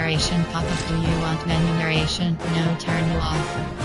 narration pop-up. Do you want menu narration? No, turn it off.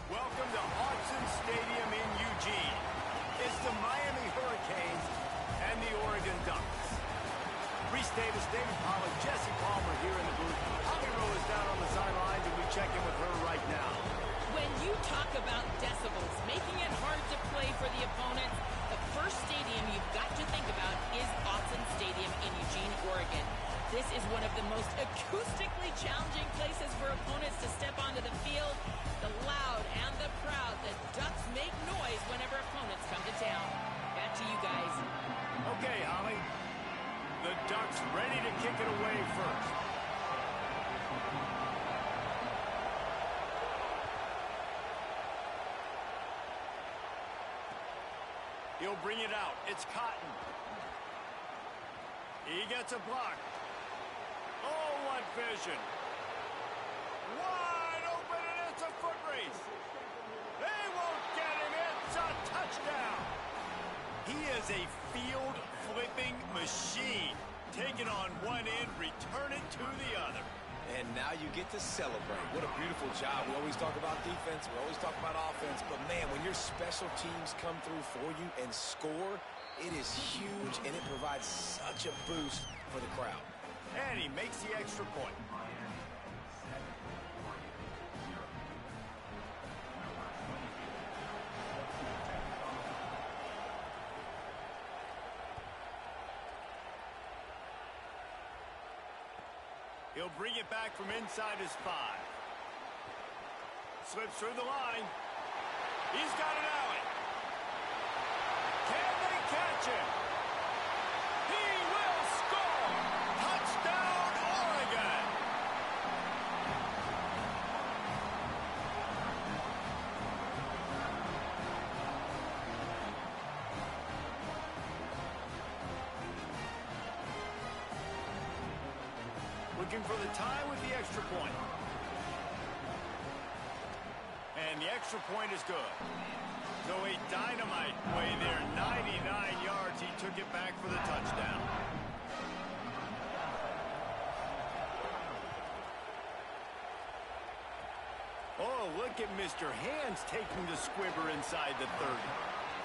Welcome to Autzen Stadium in Eugene. It's the Miami Hurricanes and the Oregon Ducks. Reese Davis, David Pollack, Jesse Palmer here in the booth. Holly Rowe is down on the sidelines, and we check in with her right now. When you talk about decibels, making it hard to play for the opponents, the first stadium you've got to think about is Autzen Stadium in Eugene, Oregon. This is one of the most acoustically challenging places for opponents to step onto the field. The loud and the proud, the Ducks make noise whenever opponents come to town. Back to you guys. Okay, Holly. The Ducks ready to kick it away first. He'll bring it out. It's Cotton. He gets a block. Oh, what vision. Wide open, and it's a foot race. They won't get him. It's a touchdown. He is a field-flipping machine. Take it on one end, return it to the other. And now you get to celebrate. What a beautiful job. We always talk about defense. We always talk about offense. But, man, when your special teams come through for you and score, it is huge, and it provides such a boost for the crowd. And he makes the extra point. He'll bring it back from inside his 5. Slips through the line. He's got an alley. Can they catch him? He will score! Touchdown, Oregon! Looking for the tie with the extra point. And the extra point is good. So a dynamite play there, 99 yards. He took it back for the touchdown. Oh, look at Mr. Hands taking the squibber inside the 30.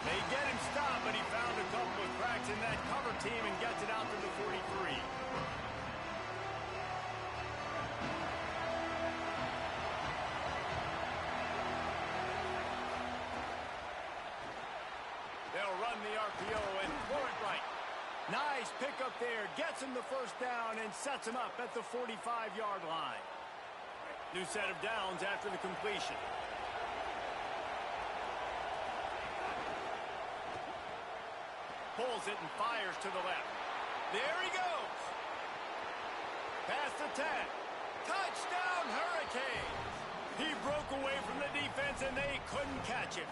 They get him stopped, but he found a couple of cracks in that cover team and gets it out to the 43. They'll run the RPO and throw it right. Nice pickup there. Gets him the first down and sets him up at the 45-yard line. New set of downs after the completion. Pulls it and fires to the left. There he goes. Past the 10. Touchdown, Hurricanes. He broke away from the defense and they couldn't catch him.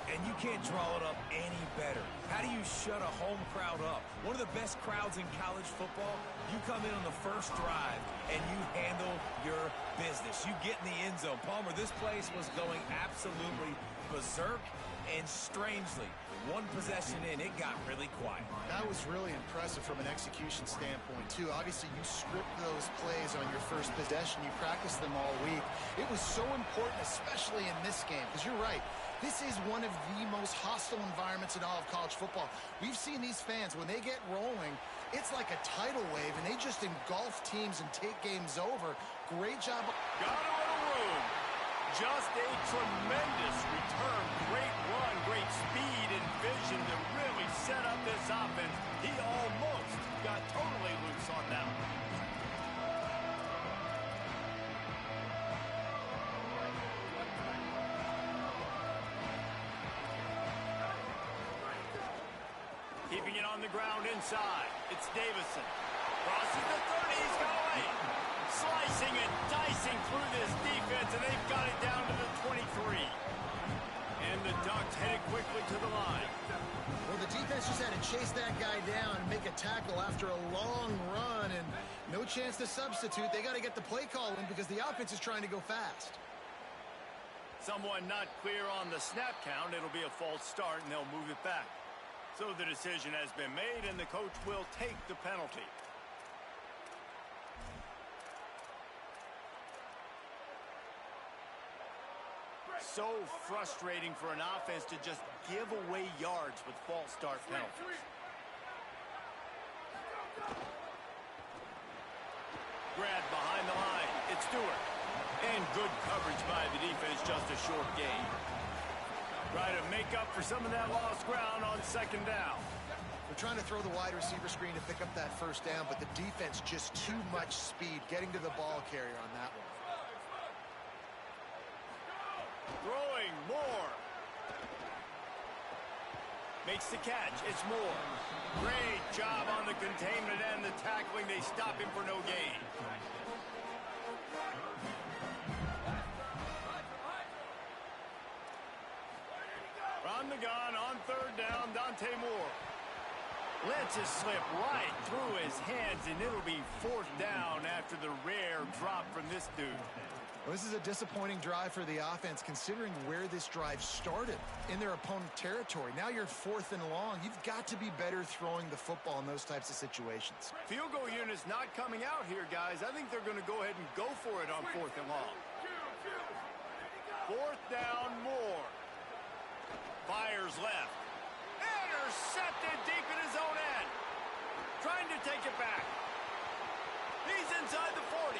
And you can't draw it up any better. How do you shut a home crowd up? One of the best crowds in college football, you come in on the first drive and you handle your business. You get in the end zone. Palmer, this place was going absolutely berserk, And strangely, one possession in, it got really quiet. That was really impressive from an execution standpoint, too. Obviously, you script those plays on your first possession. You practice them all week. It was so important, especially in this game, because you're right. This is one of the most hostile environments in all of college football. We've seen these fans, when they get rolling, it's like a tidal wave, and they just engulf teams and take games over. Great job. Got a little room. Just a tremendous return. Great run, great speed and vision to really set up this offense. He almost got totally loose on that one. Keeping it on the ground inside. It's Davison. Crosses the 30. He's going. Slicing and dicing through this defense, and they've got it down to the 23. And the Ducks headed quickly to the line. Well, the defense just had to chase that guy down and make a tackle after a long run, and no chance to substitute. They got to get the play call in because the offense is trying to go fast. Someone not clear on the snap count. It'll be a false start, and they'll move it back. So the decision has been made, and the coach will take the penalty. So frustrating for an offense to just give away yards with false start penalties. Grab behind the line. It's Stewart. And good coverage by the defense, just a short gain. Try to make up for some of that lost ground on second down. They're trying to throw the wide receiver screen to pick up that first down, but the defense just too much speed getting to the ball carrier on that one. Throwing Moore. Makes the catch. It's Moore. Great job on the containment and the tackling. They stop him for no gain. On the gun on third down, Dante Moore. Lets it slip right through his hands, and it'll be fourth down after the rare drop from this dude. Well, this is a disappointing drive for the offense, considering where this drive started, in their opponent territory. Now you're fourth and long. You've got to be better throwing the football in those types of situations. Field goal unit's not coming out here, guys. I think they're going to go ahead and go for it on fourth and long. Fourth down, Moore. Fires left. Intercepted deep in his own end. Trying to take it back. He's inside the 40.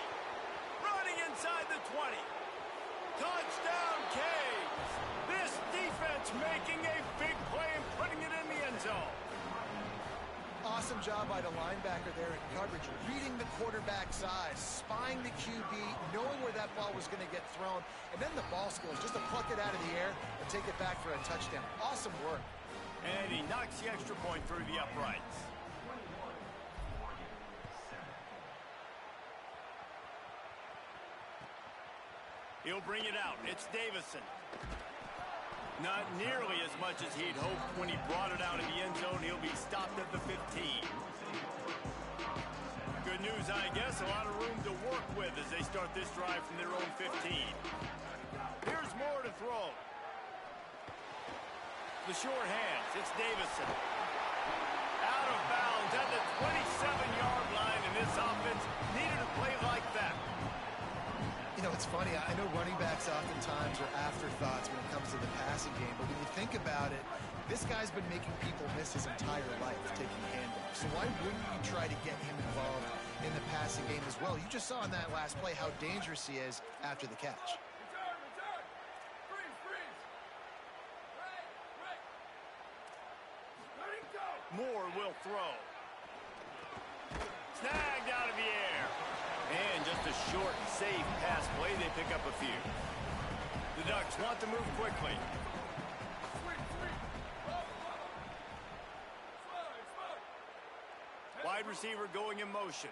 Running inside the 20. Touchdown, Canes. This defense making a big play and putting it in the end zone. Awesome job by the linebacker there in coverage, reading the quarterback's eyes, spying the QB, knowing where that ball was going to get thrown, and then the ball skills just to pluck it out of the air and take it back for a touchdown. Awesome work. And he knocks the extra point through the uprights. He'll bring it out. It's Davison. Not nearly as much as he'd hoped when he brought it out in the end zone. He'll be stopped at the 15. Good news, I guess. A lot of room to work with as they start this drive from their own 15. Here's Moore to throw. The short hands. It's Davison. Out of bounds at the 27-yard line, and this offense needed a play like that. You know, it's funny. I know running backs oftentimes are afterthoughts when it comes to the passing game, but when you think about it, this guy's been making people miss his entire life taking handoffs. So why wouldn't you try to get him involved in the passing game as well? You just saw in that last play how dangerous he is after the catch. Moore will throw. Snagged out of the air. And just a short, safe pass play. They pick up a few. The Ducks want to move quickly. Wide receiver going in motion.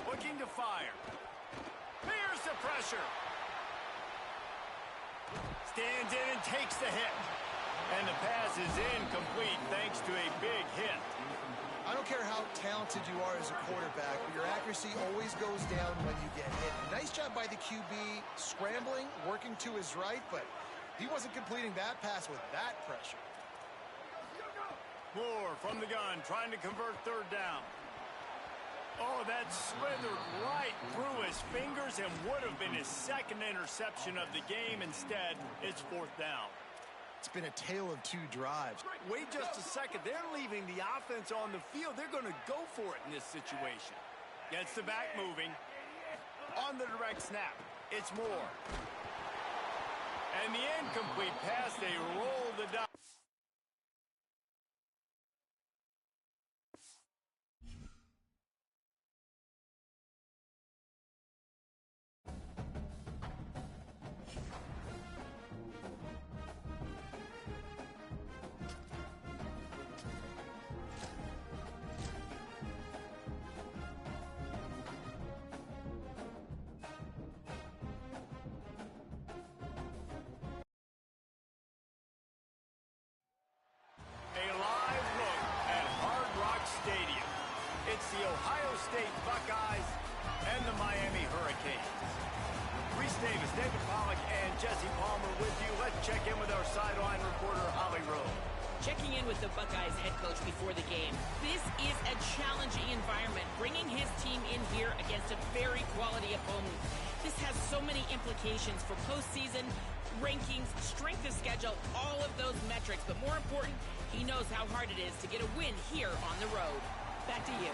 Looking to fire. Here's the pressure. Stands in and takes the hit. And the pass is incomplete thanks to a big hit. I don't care how talented you are as a quarterback, but your accuracy always goes down when you get hit. Nice job by the QB, scrambling, working to his right, but he wasn't completing that pass with that pressure. Moore from the gun, trying to convert third down. Oh, that slithered right through his fingers and would have been his second interception of the game. Instead, it's fourth down. It's been a tale of two drives. Wait just a second. They're leaving the offense on the field. They're going to go for it in this situation. Gets the back moving. On the direct snap, it's Moore. And the incomplete pass, they roll the dice. It's the Ohio State Buckeyes and the Miami Hurricanes. Reese Davis, David Pollack, and Jesse Palmer with you. Let's check in with our sideline reporter, Holly Rowe. Checking in with the Buckeyes head coach before the game. This is a challenging environment, bringing his team in here against a very quality opponent. This has so many implications for postseason, rankings, strength of schedule, all of those metrics. But more important, he knows how hard it is to get a win here on the road. Back to you.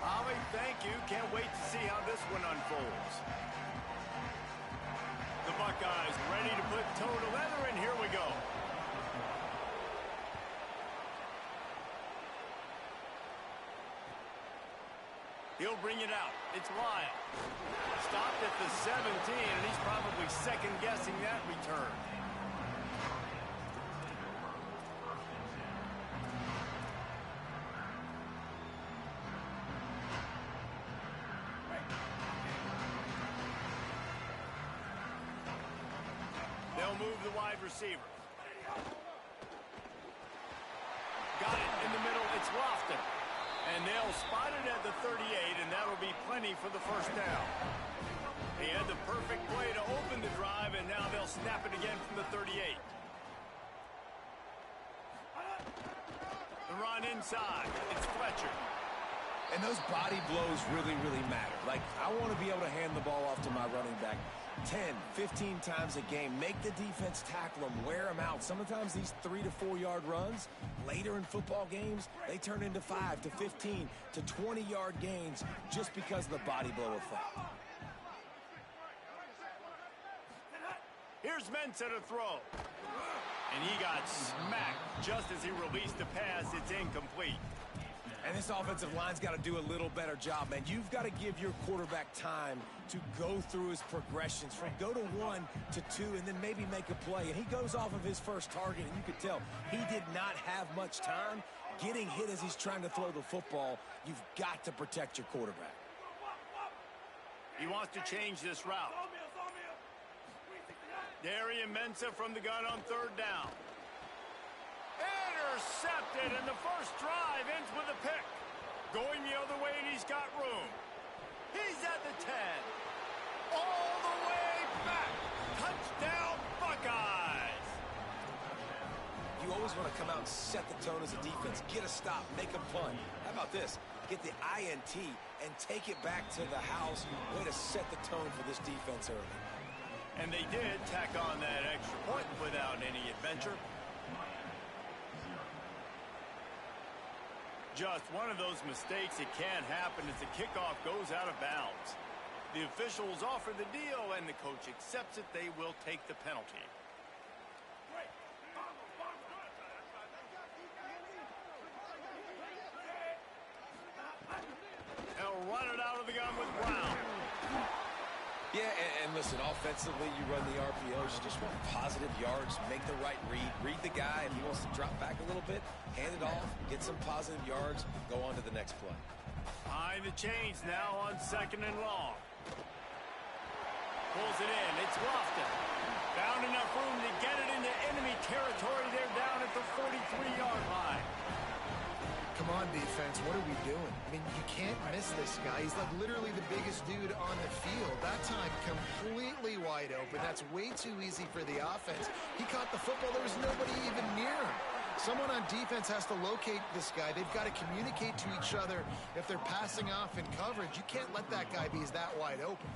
Holly, thank you. Can't wait to see how this one unfolds. The Buckeyes ready to put toe to leather, and here we go. He'll bring it out. It's Lyle. Stopped at the 17, and he's probably second-guessing that return. They'll move the wide receiver. Got it in the middle. It's Lofton. And they'll spot it at the 38, and that'll be plenty for the first down. He had the perfect play to open the drive, and now they'll snap it again from the 38. The run inside. It's Fletcher. And those body blows really, really matter. Like, I want to be able to hand the ball off to my running back 10, 15 times a game. Make the defense tackle them, wear them out. Sometimes these 3 to 4 yard runs, later in football games, they turn into 5 to 15 to 20 yard gains just because of the body blow effect. Here's Ncaa to throw. And he got smacked just as he released the pass. It's incomplete. And this offensive line's got to do a little better job, man. You've got to give your quarterback time to go through his progressions from go to 1 to 2 and then maybe make a play. And he goes off of his first target, and you could tell he did not have much time getting hit as he's trying to throw the football. You've got to protect your quarterback. He wants to change this route. Darian Ncaa from the gun on third down. Intercepted, and the first drive ends with a pick. Going the other way, and he's got room. He's at the 10. All the way back. Touchdown, Buckeyes. You always want to come out and set the tone as a defense. Get a stop, make a punt. How about this? Get the INT and take it back to the house. Way to set the tone for this defense early. And they did tack on that extra point without any adventure. Just one of those mistakes. It can happen as the kickoff goes out of bounds. The officials offer the deal, and the coach accepts it. They will take the penalty. They'll run it out of the gun with Brown. Yeah, and listen, offensively, you run the RPOs. You just want positive yards, make the right read. Read the guy. If he wants to drop back a little bit, hand it off, get some positive yards, go on to the next play. Behind the chains now on second and long. Pulls it in. It's Lofton. Found enough room to get it into enemy territory. They're down at the 43-yard line. Come on, defense. What are we doing? I mean, you can't miss this guy. He's like literally the biggest dude on the field. That time, completely wide open. That's way too easy for the offense. He caught the football. There was nobody even near him. Someone on defense has to locate this guy. They've got to communicate to each other if they're passing off in coverage. You can't let that guy be that wide open.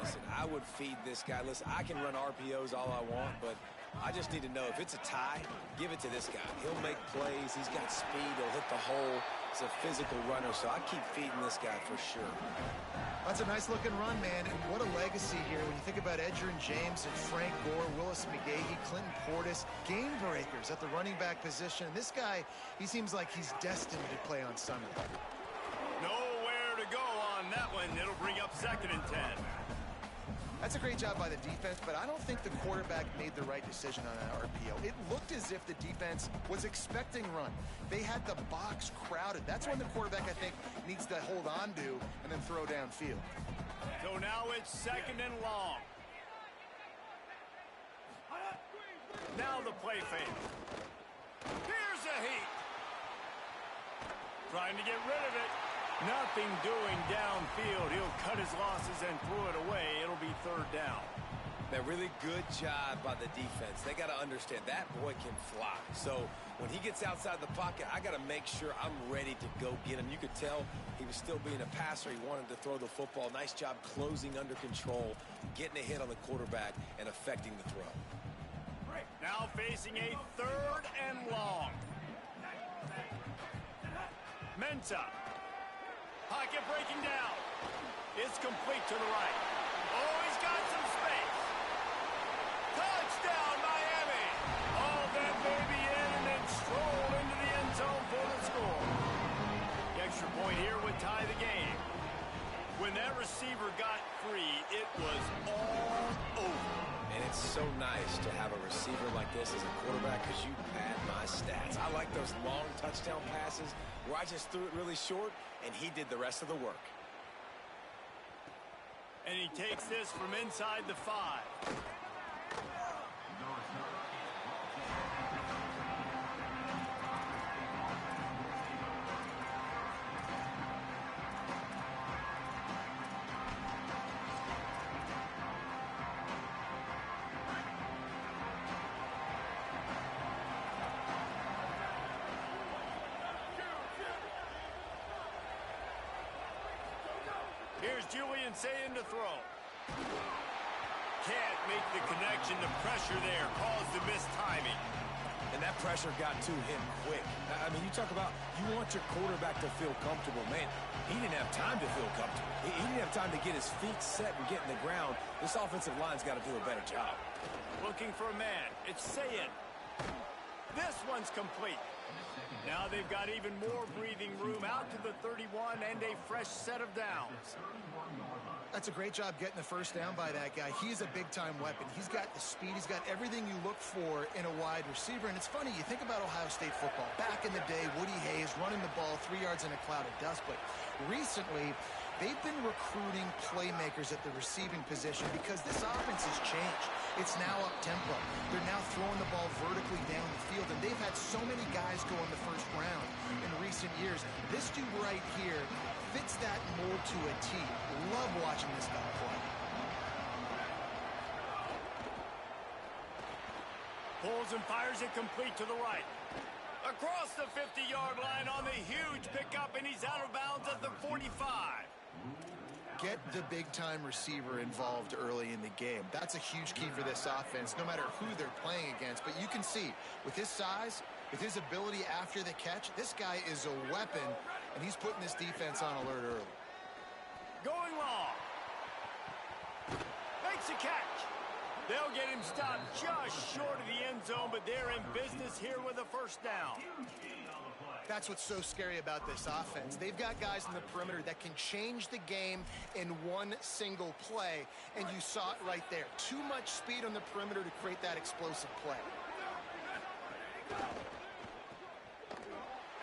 Listen, I would feed this guy. Listen, I can run RPOs all I want, but I just need to know if it's a tie, give it to this guy. He'll make plays. He's got speed. He'll hit the hole. He's a physical runner, so I keep feeding this guy for sure. That's a nice-looking run, man, and what a legacy here. When you think about Edgerrin James and Frank Gore, Willis McGahee, Clinton Portis, game breakers at the running back position. This guy, he seems like he's destined to play on Sunday. Nowhere to go on that one. It'll bring up 2nd and 10. That's a great job by the defense, but I don't think the quarterback made the right decision on that RPO. It looked as if the defense was expecting run. They had the box crowded. That's when the quarterback, I think, needs to hold on to and then throw downfield. So now it's 2nd and long. Now the play fake. Here's a heat. Trying to get rid of it. Nothing doing downfield. He'll cut his losses and throw it away. It'll be 3rd down. That really good job by the defense. They got to understand that boy can fly. So when he gets outside the pocket, I got to make sure I'm ready to go get him. You could tell he was still being a passer. He wanted to throw the football. Nice job closing under control, getting a hit on the quarterback, and affecting the throw. Now facing a 3rd and long. Ncaa. Pocket breaking down. It's complete to the right. Oh, he's got some space. Touchdown, Miami. All that baby in and then stroll into the end zone for the score. The extra point here would tie the game. When that receiver got free, it was all over. And it's so nice to have a receiver like this as a quarterback because you pad my stats. I like those long touchdown passes where I just threw it really short and he did the rest of the work. And he takes this from inside the 5. Here's Ncaa to throw. Can't make the connection. The pressure there caused the missed timing. And that pressure got to him quick. I mean, you talk about you want your quarterback to feel comfortable. Man, he didn't have time to feel comfortable. He didn't have time to get his feet set and get in the ground. This offensive line's got to do a better job. Looking for a man. It's Ncaa. This one's complete. Now they've got even more breathing room out to the 31 and a fresh set of downs. That's a great job getting the first down by that guy. He's a big-time weapon. He's got the speed. He's got everything you look for in a wide receiver. And it's funny, you think about Ohio State football. Back in the day, Woody Hayes running the ball 3 yards in a cloud of dust. But recently, they've been recruiting playmakers at the receiving position because this offense has changed. It's now up-tempo. They're now throwing the ball vertically down the field, and they've had so many guys go in the first round in recent years. This dude right here fits that mold to a T. Love watching this guy play. Pulls and fires it complete to the right. Across the 50-yard line on the huge pickup, and he's out of bounds at the 45. Get the big-time receiver involved early in the game. That's a huge key for this offense, no matter who they're playing against. But you can see, with his size, with his ability after the catch, this guy is a weapon, and he's putting this defense on alert early. Going long. Makes a catch. They'll get him stopped just short of the end zone, but they're in business here with a first down. That's what's so scary about this offense. They've got guys in the perimeter that can change the game in one single play, and you saw it right there. Too much speed on the perimeter to create that explosive play.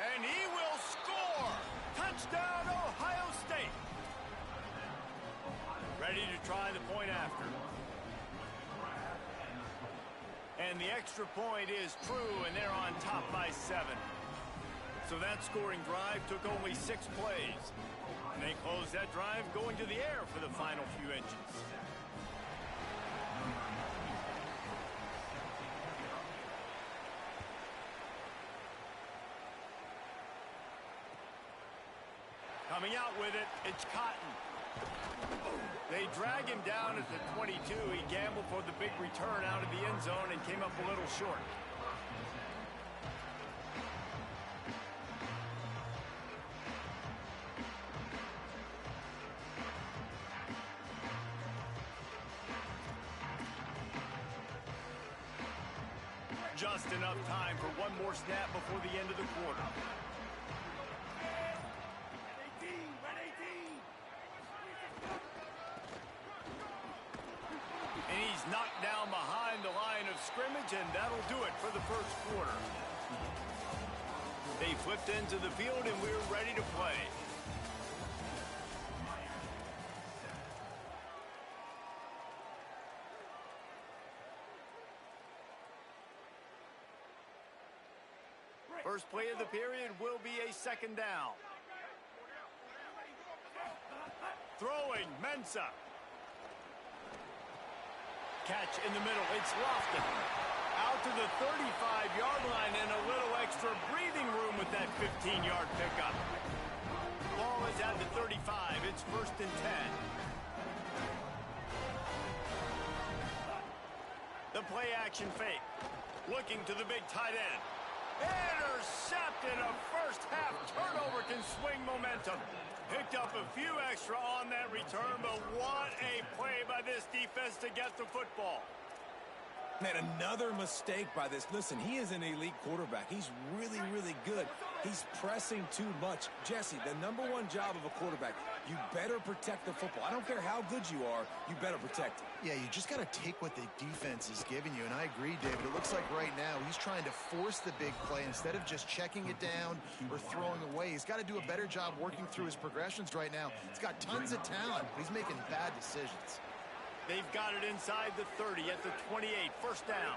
And he will score! Touchdown, Ohio State! Ready to try the point after. And the extra point is true, and they're on top by 7. So that scoring drive took only 6 plays. And they closed that drive going to the air for the final few inches. Coming out with it, it's Cotton. They drag him down at the 22. He gambled for the big return out of the end zone and came up a little short. Just enough time for one more snap before the end of the quarter. And he's knocked down behind the line of scrimmage, and that'll do it for the first quarter. They flipped into the field, and we're ready to play. First play of the period will be a second down. Throwing, Ncaa. Catch in the middle, it's lofted. Out to the 35-yard line and a little extra breathing room with that 15-yard pickup. Ball is at the 35, it's 1st and 10. The play action fake. Looking to the big tight end. Intercepted. A first half turnover can swing momentum. Picked up a few extra on that return, but what a play by this defense to get the football. Man, another mistake by this. Listen, he is an elite quarterback. He's really, really good. He's pressing too much. Jesse, the #1 job of a quarterback, you better protect the football. I don't care how good you are, you better protect it. Yeah, you just got to take what the defense is giving you, and I agree, David. It looks like right now he's trying to force the big play instead of just checking it down or throwing away. He's got to do a better job working through his progressions right now. He's got tons of talent, but he's making bad decisions. They've got it inside the 30 at the 28, first down.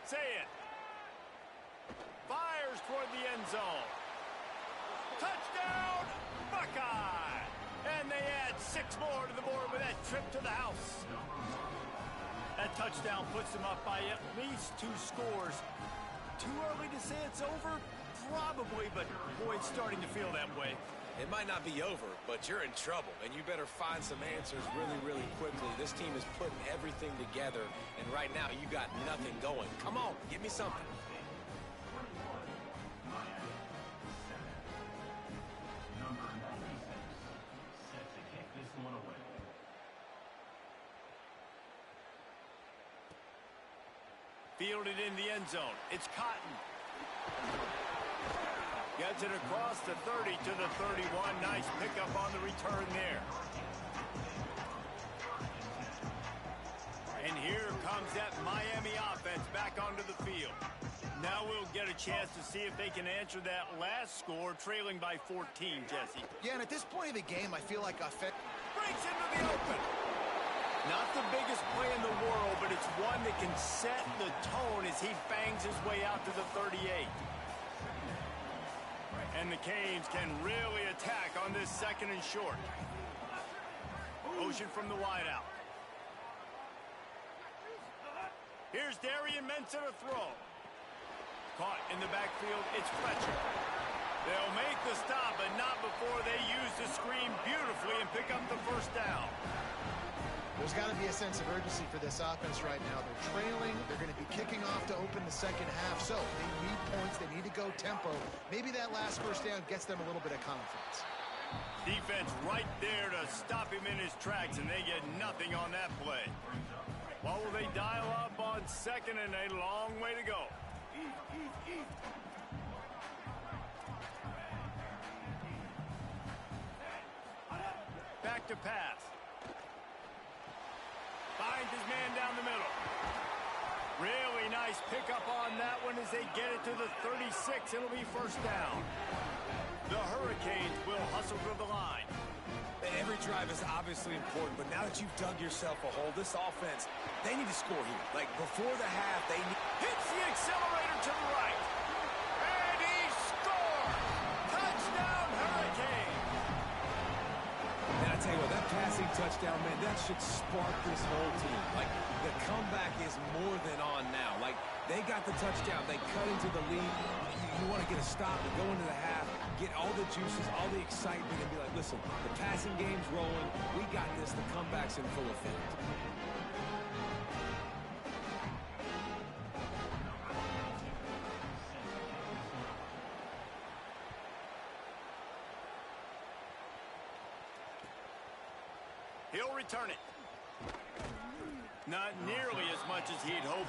Say it. Fires toward the end zone. Touchdown, Buckeye! And they add 6 more to the board with that trip to the house. That touchdown puts them up by at least 2 scores. Too early to say it's over? Probably, but boy, it's starting to feel that way. It might not be over, but you're in trouble, and you better find some answers really, really quickly. This team is putting everything together, and right now you got nothing going. Come on, give me something. Fielded in the end zone. It's Cotton. Gets it across the 30 to the 31. Nice pickup on the return there. And here comes that Miami offense back onto the field. Now we'll get a chance to see if they can answer that last score, trailing by 14, Jesse. Yeah, and at this point of the game, I feel like breaks into the open. Not the biggest play in the world, but it's one that can set the tone as he bangs his way out to the 38. And the Canes can really attack on this 2nd and short. Motion from the wideout. Here's Darian Ncaa to throw. Caught in the backfield, it's Fletcher. They'll make the stop, but not before they use the screen beautifully and pick up the first down. There's got to be a sense of urgency for this offense right now. They're trailing. They're going to be kicking off to open the 2nd half. So they need points. They need to go tempo. Maybe that last first down gets them a little bit of confidence. Defense right there to stop him in his tracks, and they get nothing on that play. What will they dial up on 2nd and a long way to go? Back to pass. Finds his man down the middle. Really nice pickup on that one as they get it to the 36. It'll be first down. The Hurricanes will hustle to the line. Every drive is obviously important, but now that you've dug yourself a hole, this offense, they need to score here. Like, before the half, they need... Hits the accelerator to the right. And he scores! tell you what, that passing touchdown, man, that should spark this whole team. Like, the comeback is more than on now. Like, they got the touchdown. They cut into the lead. You want to get a stop and go into the half, get all the juices, all the excitement, and be like, listen, the passing game's rolling. We got this. The comeback's in full effect. He'll return it. Not nearly as much as he'd hoped.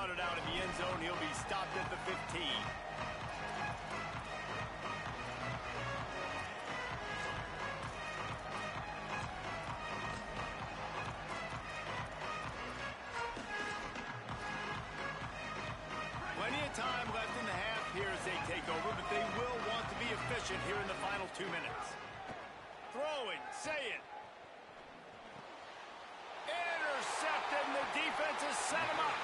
It out in the end zone. He'll be stopped at the 15. Plenty of time left in the half here as they take over, but they will want to be efficient here in the final 2 minutes. Throwing, say it. Intercepted, and the defense has set him up.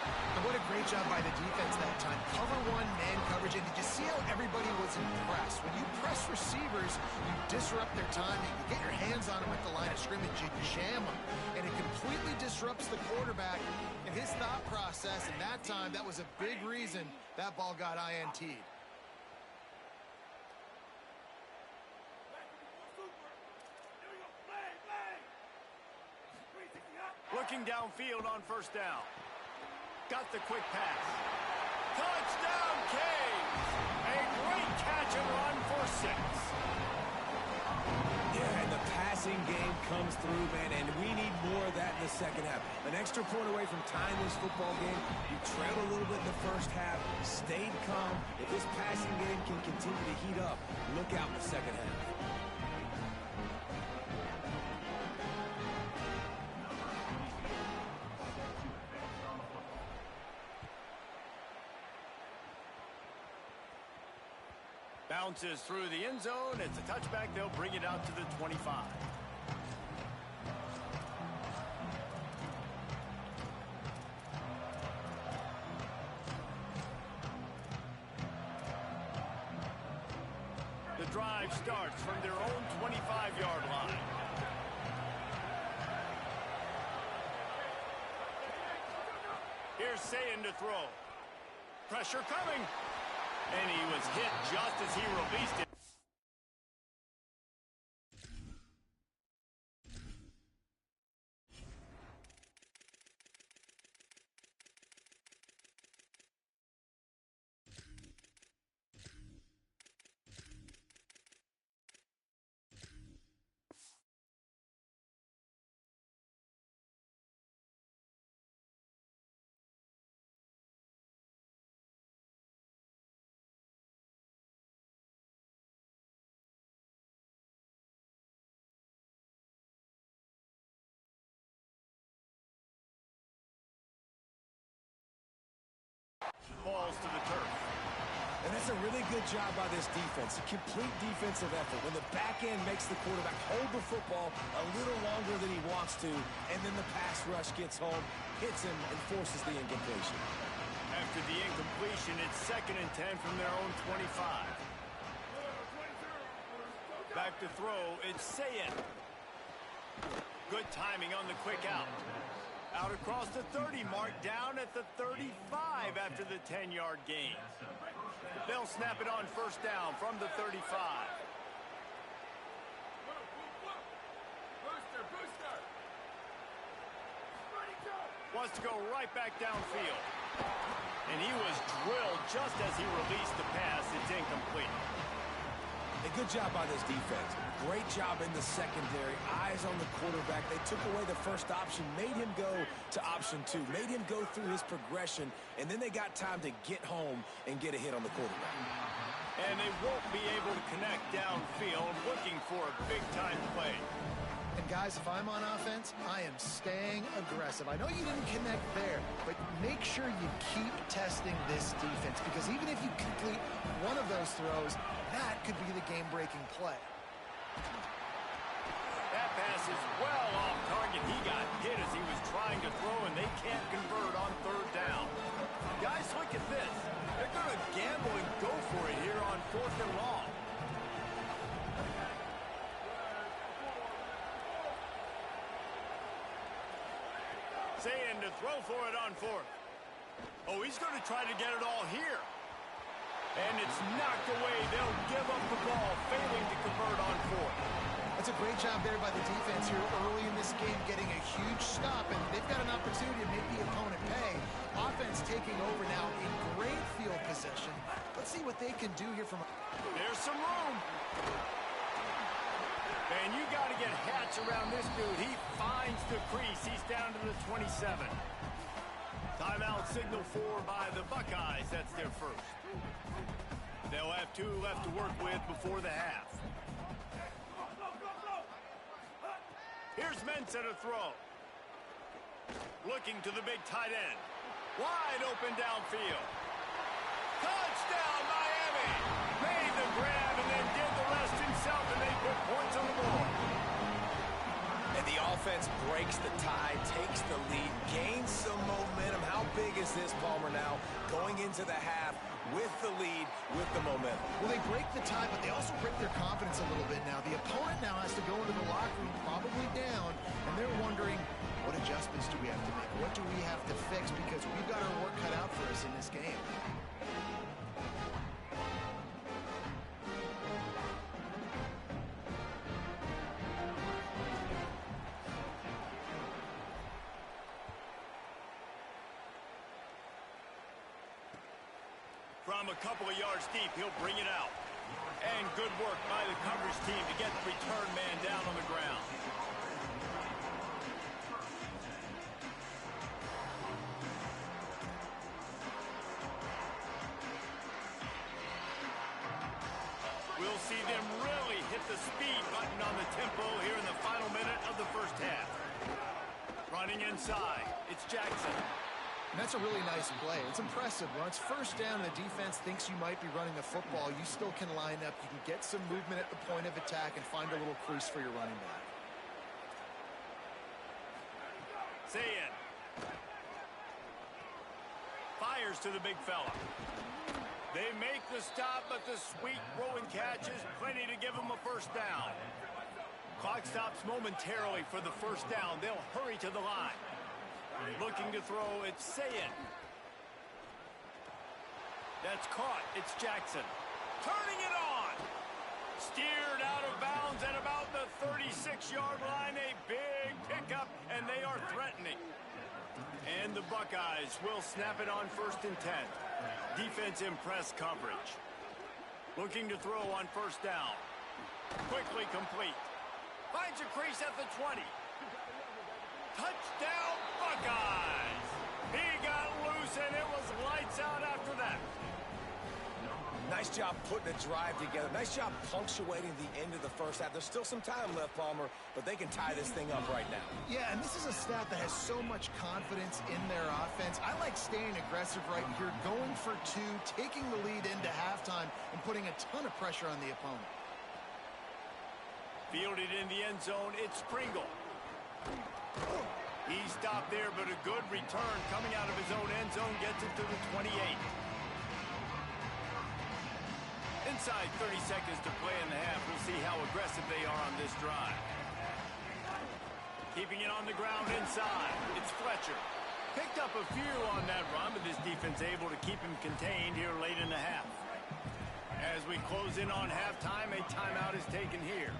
And what a great job by the defense that time. Cover one, man coverage, and did you see how everybody was impressed? When you press receivers, you disrupt their timing. You get your hands on them at the line of scrimmage, you jam them, and it completely disrupts the quarterback and his thought process. And that time, that was a big reason that ball got INT'd. Looking downfield on first down. Got the quick pass. Touchdown, Canes! A great catch and run for 6. Yeah, and the passing game comes through, man, and we need more of that in the second half. An extra point away from tying this football game. You trailed a little bit in the first half, stayed calm. If this passing game can continue to heat up, look out in the second half. Bounces through the end zone. It's a touchback. They'll bring it out to the 25. The drive starts from their own 25-yard line. Here's Sayin to throw. Pressure coming. And he was hit just as he released it. Falls to the turf. And that's a really good job by this defense. A complete defensive effort. When the back end makes the quarterback hold the football a little longer than he wants to, and then the pass rush gets home, hits him, and forces the incompletion. After the incompletion, it's 2nd and 10 from their own 25. Back to throw, it's Sayin. Good timing on the quick out. Out across the 30 mark, down at the 35 after the 10-yard gain. They'll snap it on first down from the 35. Wants to go right back downfield. And he was drilled just as he released the pass. It's incomplete. A good job by this defense. Great job in the secondary. Eyes on the quarterback. They took away the first option, made him go to option 2, made him go through his progression, and then they got time to get home and get a hit on the quarterback. And they won't be able to connect downfield, looking for a big-time play. And guys, if I'm on offense, I am staying aggressive. I know you didn't connect there, but make sure you keep testing this defense, because even if you complete one of those throws, that could be the game-breaking play. That pass is well off target. He got hit as he was trying to throw, and they can't convert on third down. Guys, look at this. They're going to gamble and go for it here on 4th and long. Saying to throw for it on 4th. Oh, he's going to try to get it all here. And it's knocked away. They'll give up the ball, failing to convert on 4th. That's a great job there by the defense here early in this game, getting a huge stop, and they've got an opportunity to make the opponent pay. Offense taking over now, a great field possession. Let's see what they can do here from... There's some room. And you got to get Hatch around this dude. He finds the crease. He's down to the 27. Timeout signal for by the Buckeyes. That's their first. They'll have 2 left to work with before the half. Here's Ncaa to throw. Looking to the big tight end. Wide open downfield. Touchdown, Miami! Made the grab and then did the rest himself, and they put points on the board. And the offense breaks the tie, takes the lead, gains some momentum. How big is this, Palmer, now? Going into the half with the lead, with the momentum. Well, they break the tie, but they also break their confidence a little bit now. The opponent now has to go into the locker room, probably down, and they're wondering, what adjustments do we have to make? What do we have to fix? Because we've got our work cut out for us in this game. From a couple of yards deep, he'll bring it out. And good work by the coverage team to get the return man down on the ground. We'll see them really hit the speed button on the tempo here in the final minute of the first half. Running inside, it's Jackson. And that's a really nice play. It's impressive. When it's first down and the defense thinks you might be running the football, you still can line up. You can get some movement at the point of attack and find a little crease for your running back. Ncaa fires to the big fella. They make the stop, but the sweet throwing catch is plenty to give them a first down. Clock stops momentarily for the first down. They'll hurry to the line. Looking to throw, it's Ncaa. That's caught, it's Jackson. Turning it on. Steered out of bounds at about the 36-yard line. A big pickup, and they are threatening. And the Buckeyes will snap it on 1st and 10. Defense in press coverage. Looking to throw on first down. Quickly complete. Finds a crease at the 20. Touchdown, Buckeyes! He got loose, and it was lights out after that. Nice job putting a drive together. Nice job punctuating the end of the first half. There's still some time left, Palmer, but they can tie this thing up right now. Yeah, and this is a stat that has so much confidence in their offense. I like staying aggressive right here, going for 2, taking the lead into halftime, and putting a ton of pressure on the opponent. Fielded in the end zone, it's Pringle. He stopped there, but a good return coming out of his own end zone gets it to the 28. Inside 30 seconds to play in the half. We'll see how aggressive they are on this drive. Keeping it on the ground inside. It's Fletcher. Picked up a few on that run, but this defense able to keep him contained here late in the half. As we close in on halftime, a timeout is taken here.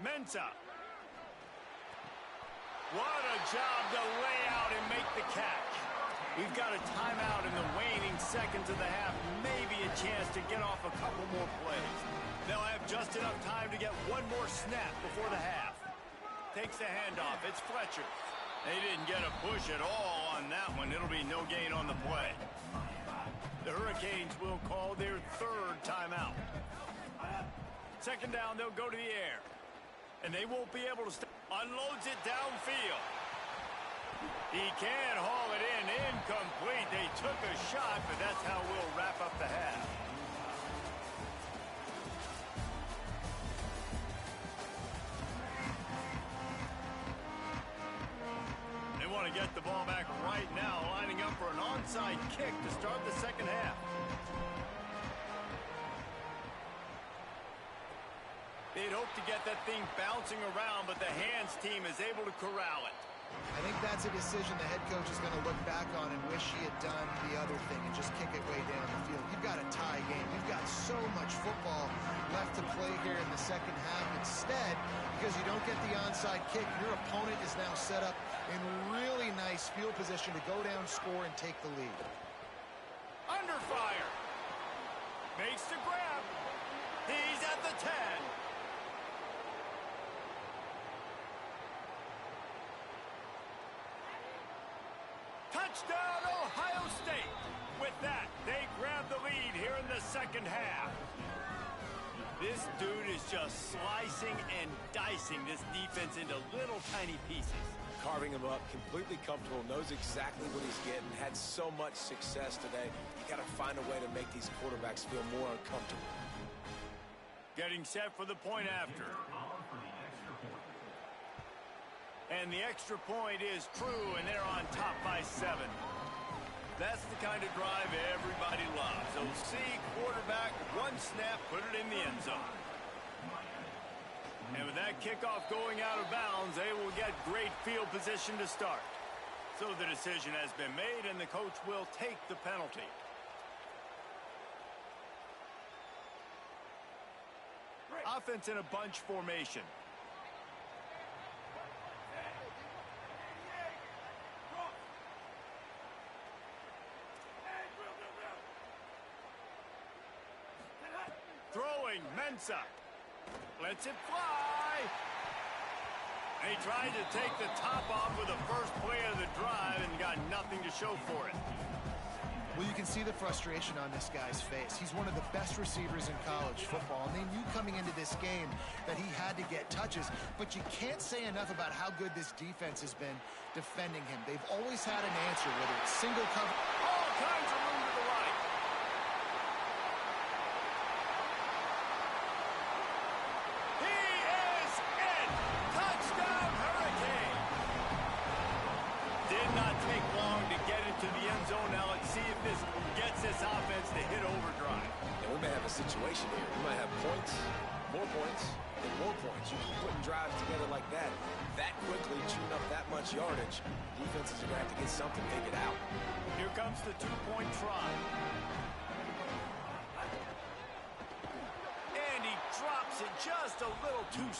Ncaa. What a job to lay out and make the catch. We've got a timeout in the waning seconds of the half. Maybe a chance to get off a couple more plays. They'll have just enough time to get one more snap before the half. Takes the handoff. It's Fletcher. They didn't get a push at all on that one. It'll be no gain on the play. The Hurricanes will call their 3rd timeout. second down, they'll go to the air. And they won't be able to unloads it downfield. He can't haul it in. Incomplete. They took a shot, but that's how we'll wrap up the half. They want to get the ball back right now, lining up for an onside kick to start the second half. They'd hope to get that thing bouncing around, but the hands team is able to corral it. I think that's a decision the head coach is going to look back on and wish he had done the other thing and just kick it way down the field. You've got a tie game. You've got so much football left to play here in the second half. Instead, because you don't get the onside kick, your opponent is now set up in really nice field position to go down, score, and take the lead. Under fire. Makes the grab. He's at the 10. Touchdown, Ohio State. With that, they grab the lead here in the second half. This dude is just slicing and dicing this defense into little tiny pieces. Carving him up, completely comfortable, knows exactly what he's getting, had so much success today. You got to find a way to make these quarterbacks feel more uncomfortable. Getting set for the point after. And the extra point is true, and they're on top by 7. That's the kind of drive everybody loves. OC, quarterback, one snap, put it in the end zone. And with that kickoff going out of bounds, they will get great field position to start. So the decision has been made, and the coach will take the penalty. Offense in a bunch formation. Throwing, Ncaa. Lets it fly. And he tried to take the top off with the first play of the drive and got nothing to show for it. Well, you can see the frustration on this guy's face. He's one of the best receivers in college football, and they knew coming into this game that he had to get touches, but you can't say enough about how good this defense has been defending him. They've always had an answer, whether it's single cover. All kinds of room to the right. He is in. Touchdown, Hurricane. Did not take long to get into the end zone. Now let's see if this gets this offense to hit overdrive. And we may have a situation here. We might have points, more points, and more points. You keep putting drives together like that quickly, chewing up that much yardage, defenses are going to have to get something figured out. Here comes the two-point try. And he drops it just a little too